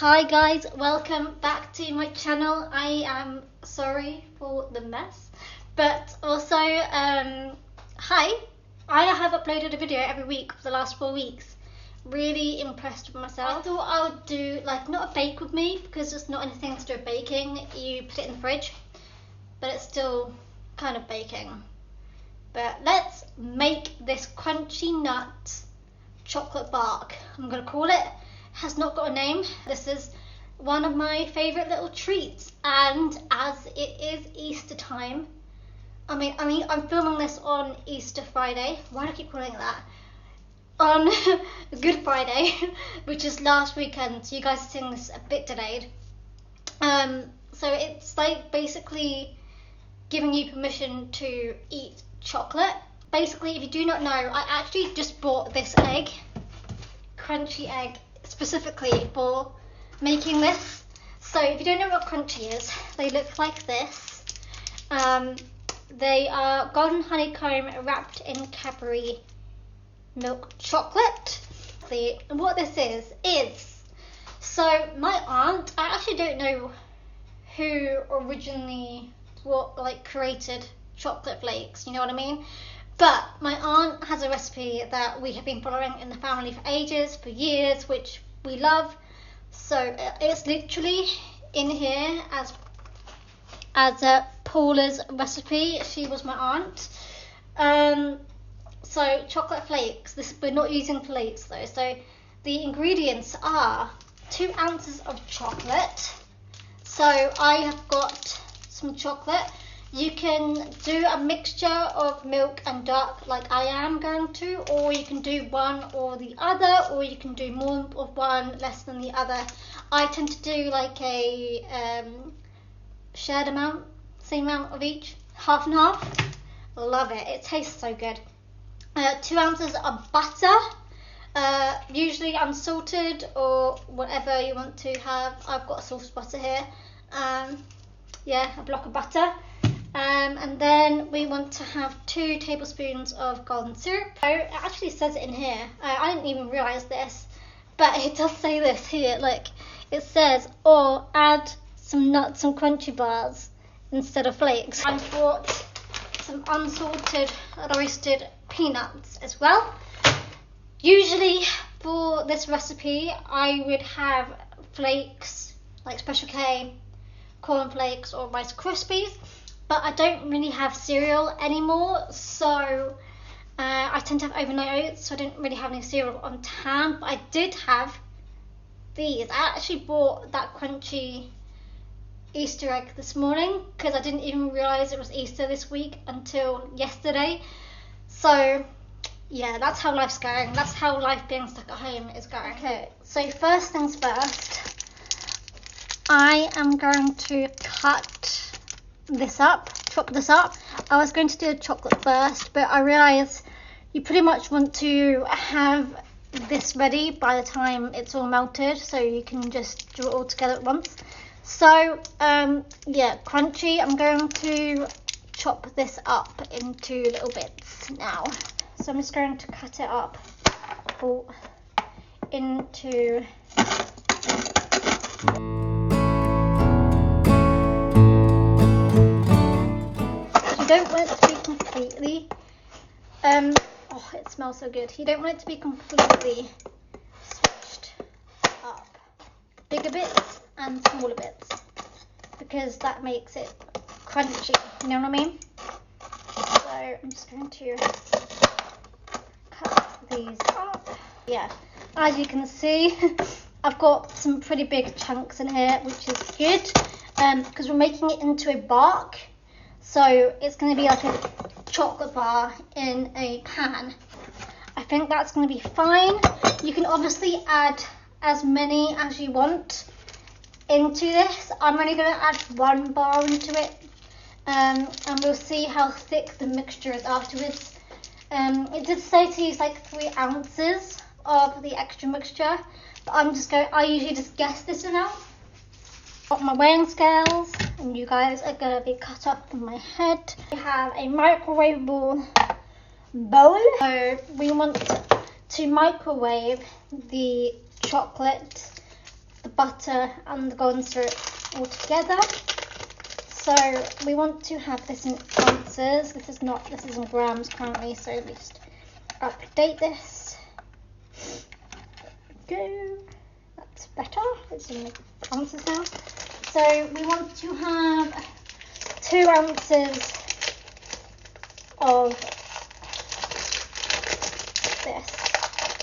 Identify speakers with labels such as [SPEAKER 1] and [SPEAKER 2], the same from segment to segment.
[SPEAKER 1] Hi guys, welcome back to my channel. I am sorry for the mess, but also hi, I have uploaded a video every week for the last 4 weeks. Really impressed with myself. I thought I would do like not a bake with me because it's not anything to do with baking. You put it in the fridge, but it's still kind of baking. But let's make this crunchy nut chocolate bark. I'm gonna call it. Has not got a name. This is one of my favorite little treats, and as it is Easter time, I mean I'm filming this on Easter Friday. Why do I keep calling it that? On Good Friday, which is last weekend, so you guys are seeing this a bit delayed. So it's like basically giving you permission to eat chocolate. Basically, if you do not know, I actually just bought this egg, crunchy egg, specifically for making this. So if you don't know what crunchy is, they look like this. They are golden honeycomb wrapped in Cadbury milk chocolate. And what this is so my aunt, I actually don't know who originally created chocolate flakes, you know what I mean? But my aunt has a recipe that we have been following in the family for ages, for years, which we love. So it's literally in here as Paula's recipe. She was my aunt. So chocolate flakes. We're not using flakes though. So the ingredients are 2 ounces of chocolate. So I have got some chocolate. You can do a mixture of milk and dark like I am going to, or you can do one or the other, or you can do more of one, less than the other. I tend to do like a shared amount, same amount of each, half and half. Love it, it tastes so good. 2 ounces of butter, usually unsalted or whatever you want to have. I've got a salted butter here. Yeah, a block of butter. And then we want to have 2 tablespoons of golden syrup. So it actually says it in here. I didn't even realise this, but it does say this here. Look, it says, or add some nuts and crunchy bars instead of flakes. I bought some unsalted roasted peanuts as well. Usually for this recipe, I would have flakes like Special K, corn flakes, or Rice Krispies. But I don't really have cereal anymore, so I tend to have overnight oats, so I didn't really have any cereal on hand. But I did have these. I actually bought that crunchy Easter egg this morning because I didn't even realise it was Easter this week until yesterday. So yeah, that's how life's going. That's how life being stuck at home is going. Okay, so first things first, I am going to chop this up. I was going to do the chocolate first, but I realised you pretty much want to have this ready by the time it's all melted, so you can just do it all together at once. So yeah, crunchy. I'm going to chop this up into little bits now. So I'm just going to cut it up into don't want it to be completely oh, it smells so good. You don't want it to be completely switched up. Bigger bits and smaller bits, because that makes it crunchy, you know what I mean? So I'm just going to cut these up. Yeah, as you can see, I've got some pretty big chunks in here, which is good, because we're making it into a bark. So it's going to be like a chocolate bar in a pan. I think that's going to be fine. You can obviously add as many as you want into this. I'm only going to add 1 bar into it, and we'll see how thick the mixture is afterwards. It did say to use like 3 ounces of the extra mixture, but I usually just guess this amount. Got my weighing scales, and you guys are going to be cut up in my head. We have a microwavable bowl. So we want to microwave the chocolate, the butter and the golden syrup all together. So we want to have this in ounces. This is in grams currently, so let me just update this. Go. That's better. It's in ounces now. So we want to have 2 ounces of this.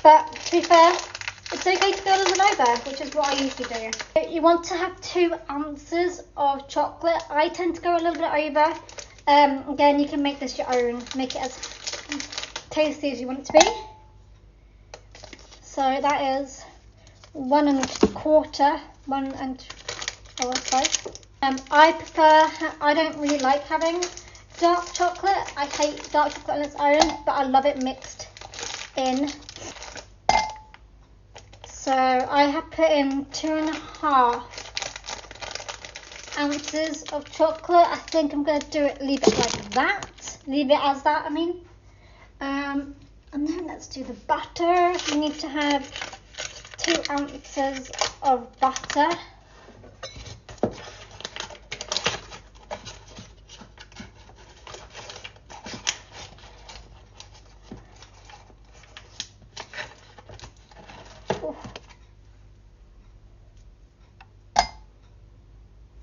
[SPEAKER 1] But to be fair, it's okay to go a little bit over, which is what I usually do. You want to have 2 ounces of chocolate. I tend to go a little bit over. Again, you can make this your own. Make it as tasty as you want it to be. So that is 1 1/4. I don't really like having dark chocolate. I hate dark chocolate on its own, but I love it mixed in. So I have put in 2.5 ounces of chocolate. I think I'm going to leave it like that. Leave it as that, I mean. And then let's do the butter. You need to have 2 ounces of butter.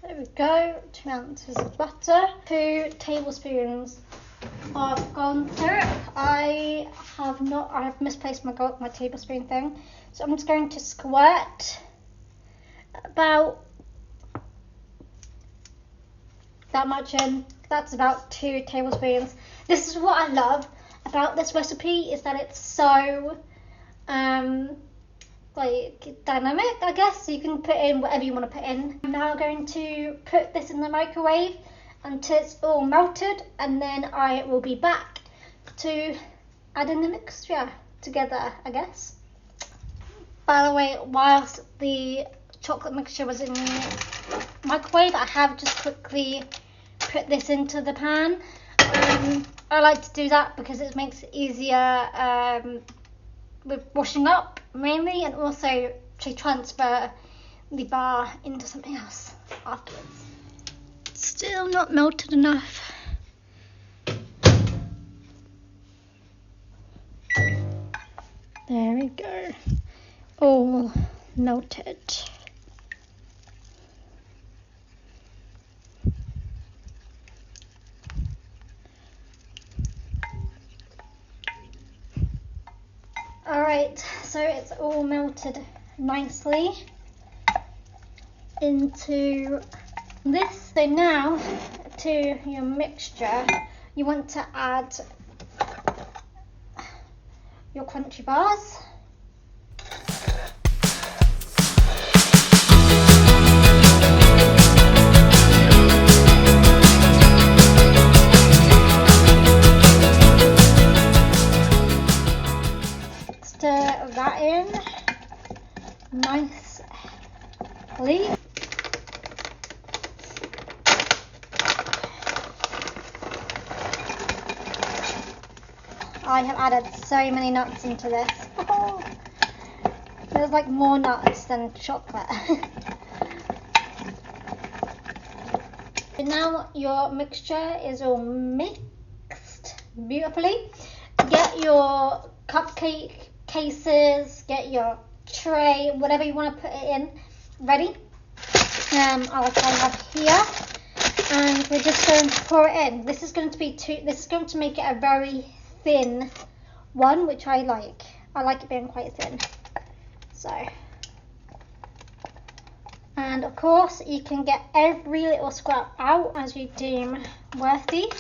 [SPEAKER 1] There we go, 2 ounces of butter, 2 tablespoons of golden syrup. I have misplaced my tablespoon thing, so I'm just going to squirt about that much in. That's about 2 tablespoons. This is what I love about this recipe, is that it's so like dynamic, I guess. So you can put in whatever you want to put in. I'm now going to put this in the microwave until it's all melted, and then I will be back to add in the mixture together, I guess. By the way, whilst the chocolate mixture was in the microwave, I have just quickly put this into the pan. I like to do that because it makes it easier with washing up mainly, and also to transfer the bar into something else afterwards. Still not melted enough. There we go. All melted. Alright, so it's all melted nicely into this. So now to your mixture, you want to add your crunchy bars. Stir that in nicely. I have added so many nuts into this. Oh, there's like more nuts than chocolate. Now your mixture is all mixed beautifully. Get your cupcake cases, get your tray, whatever you want to put it in, ready. Like I have here, and we're just going to pour it in. This is going to make it a very thin one, which I like. I like it being quite thin. So, and of course you can get every little scrap out as you deem worthy.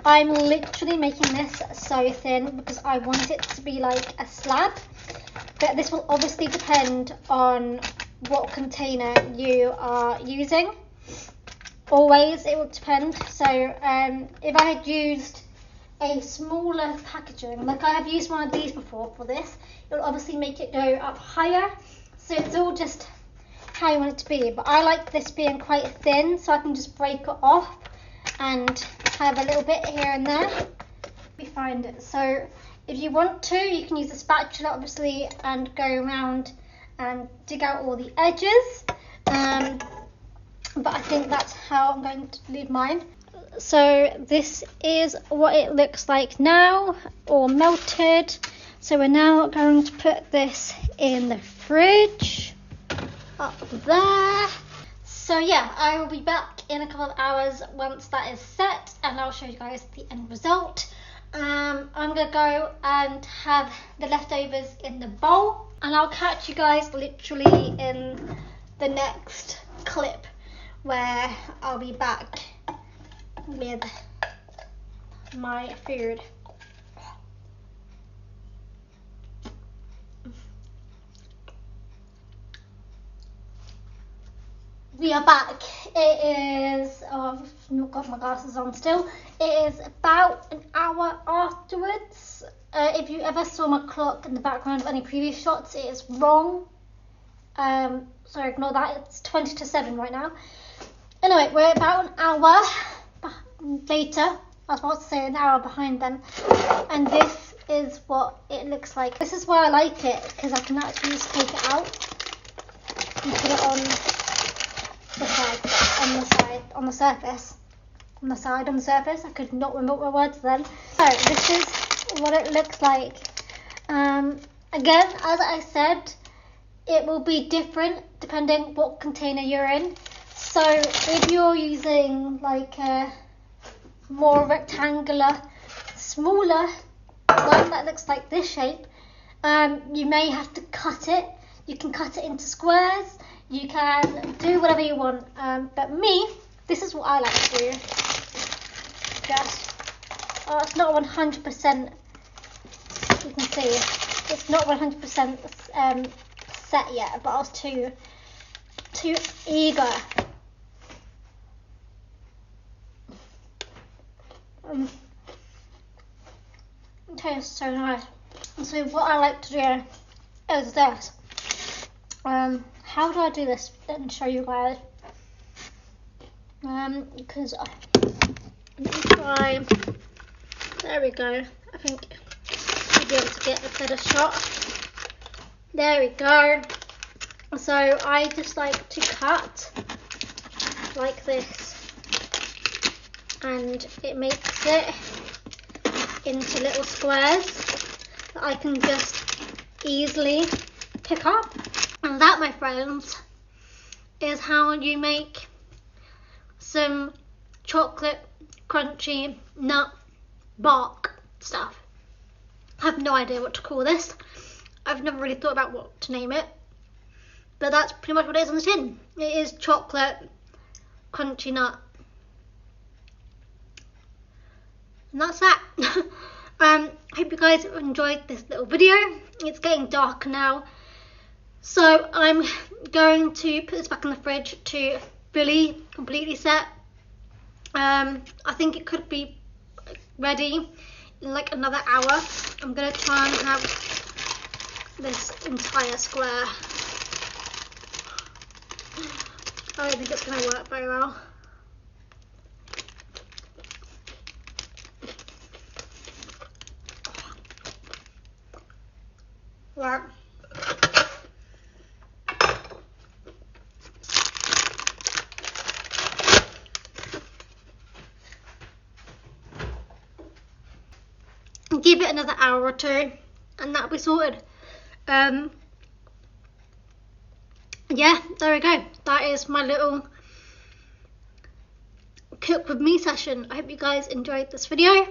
[SPEAKER 1] I'm literally making this so thin because I want it to be like a slab, but this will obviously depend on what container you are using. Always it will depend. So if I had used a smaller packaging, like I have used one of these before for this, it will obviously make it go up higher. So it's all just how you want it to be, but I like this being quite thin so I can just break it off and have a little bit here and there. Let me find it. So if you want to, you can use a spatula obviously and go around and dig out all the edges. But I think that's how I'm going to leave mine. So this is what it looks like now, all melted. So we're now going to put this in the fridge, up there. So yeah, I will be back in a couple of hours once that is set, and I'll show you guys the end result. I'm gonna go and have the leftovers in the bowl, and I'll catch you guys literally in the next clip where I'll be back with my food. We are back. It is, oh, I've not got my glasses on still. It is about an hour afterwards. If you ever saw my clock in the background of any previous shots, it is wrong. So ignore that, it's 20 to 7 right now. Anyway, we're about an hour later. I was about to say an hour behind them. And this is what it looks like. This is why I like it, because I can actually just take it out and put it on the surface. I could not remember my words then. So this is what it looks like. Again, as I said, it will be different depending what container you're in. So if you're using like a more rectangular, smaller one that looks like this shape, you may have to cut it. You can cut it into squares. You can do whatever you want, but me, this is what I like to do. It's not 100%, you can see, it's not 100% set yet, but I was too eager. It tastes so nice. And so what I like to do is this. How do I do this and show you guys? Because let me try. There we go. I think I'll be able to get a better shot. There we go. So I just like to cut like this, and it makes it into little squares that I can just easily pick up. And that, my friends, is how you make some chocolate crunchy nut bark stuff. I have no idea what to call this. I've never really thought about what to name it, but that's pretty much what it is on the tin. It is chocolate crunchy nut, and that's that. Hope you guys enjoyed this little video. It's getting dark now, so I'm going to put this back in the fridge to fully, completely set. I think it could be ready in like another hour. I'm going to try and have this entire square. I don't think it's going to work very well. Right. Give it another hour or two and that'll be sorted. Yeah, there we go. That is my little cook with me session. I hope you guys enjoyed this video,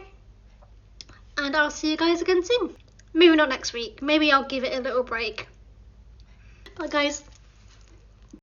[SPEAKER 1] and I'll see you guys again soon. Maybe not next week, maybe I'll give it a little break. Bye guys.